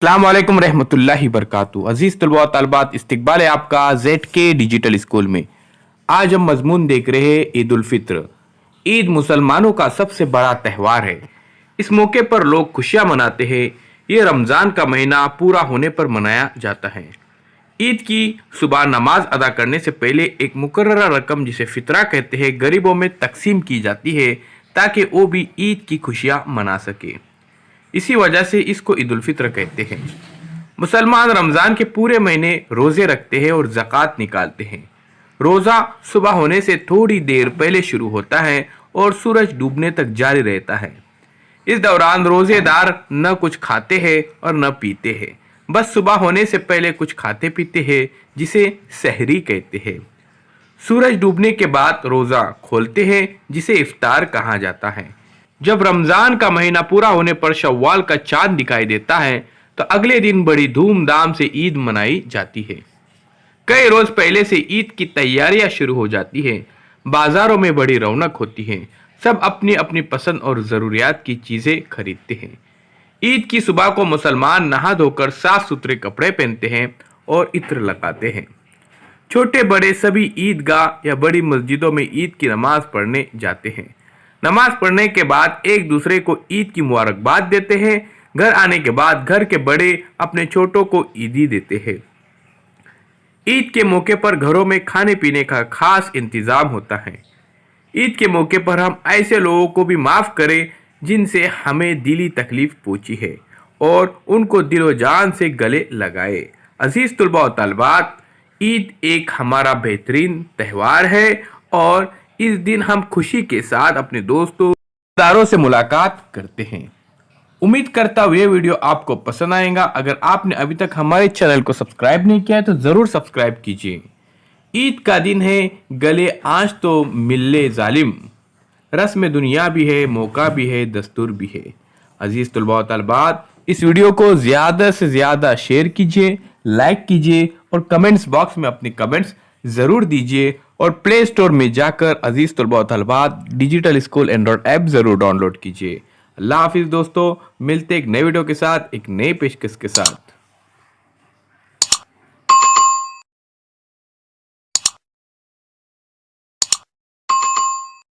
अस्सलाम वालेकुम रहमतुल्लाहि बरकातहू। अजीज तलबा तलबात, इस्तकबाल है आपका जेड के डिजिटल स्कूल में। आज हम मजमून देख रहे हैं ईद उल फित्र। ईद मुसलमानों का सबसे बड़ा त्यौहार है। इस मौके पर लोग खुशियां मनाते हैं। ये रमज़ान का महीना पूरा होने पर मनाया जाता है। ईद की सुबह नमाज अदा करने से पहले एक मुकर्ररा रकम, जिसे फितरा कहते हैं, गरीबों में तकसीम की जाती है ताकि वो भी ईद की खुशियां मना सके। इसी वजह से इसको ईद उल फित्र कहते हैं। मुसलमान रमज़ान के पूरे महीने रोज़े रखते हैं और ज़कात निकालते हैं। रोज़ा सुबह होने से थोड़ी देर पहले शुरू होता है और सूरज डूबने तक जारी रहता है। इस दौरान रोज़ेदार न कुछ खाते हैं और न पीते हैं, बस सुबह होने से पहले कुछ खाते पीते हैं, जिसे सहरी कहते हैं। सूरज डूबने के बाद रोज़ा खोलते हैं, जिसे इफ्तार कहा जाता है। जब रमज़ान का महीना पूरा होने पर शव्वाल का चांद दिखाई देता है तो अगले दिन बड़ी धूमधाम से ईद मनाई जाती है। कई रोज पहले से ईद की तैयारियां शुरू हो जाती है। बाजारों में बड़ी रौनक होती है। सब अपनी अपनी पसंद और ज़रूरियात की चीज़ें खरीदते हैं। ईद की सुबह को मुसलमान नहा धोकर साफ सुथरे कपड़े पहनते हैं और इत्र लगाते हैं। छोटे बड़े सभी ईदगाह या बड़ी मस्जिदों में ईद की नमाज पढ़ने जाते हैं। नमाज पढ़ने के बाद एक दूसरे को ईद की मुबारकबाद देते हैं। घर आने के बाद घर के बड़े अपने छोटों को ईदी देते हैं। ईद के मौके पर घरों में खाने पीने का खास इंतजाम होता है। ईद के मौके पर हम ऐसे लोगों को भी माफ़ करें जिनसे हमें दिली तकलीफ पहुंची है और उनको दिलो जान से गले लगाए। अजीज तलबा व तलबात, ईद एक हमारा बेहतरीन त्यौहार है और इस दिन हम खुशी के साथ अपने दोस्तों रिश्तेदारों से मुलाकात करते हैं। उम्मीद करता हूँ ये वीडियो आपको पसंद आएगा। अगर आपने अभी तक हमारे चैनल को सब्सक्राइब नहीं किया है तो ज़रूर सब्सक्राइब कीजिए। ईद का दिन है, गले आज तो मिले जालिम। रस्म दुनिया भी है, मौका भी है, दस्तूर भी है। अजीज़ तलबा व तलबात, इस वीडियो को ज़्यादा से ज़्यादा शेयर कीजिए, लाइक कीजिए और कमेंट्स बॉक्स में अपने कमेंट्स ज़रूर दीजिए। और प्ले स्टोर में जाकर अजीज़ तलबा व तलबात डिजिटल स्कूल एंड्रॉइड ऐप ज़रूर डाउनलोड कीजिए। अल्लाह हाफिज़ दोस्तों, मिलते एक नए वीडियो के साथ, एक नई पेशकश के साथ।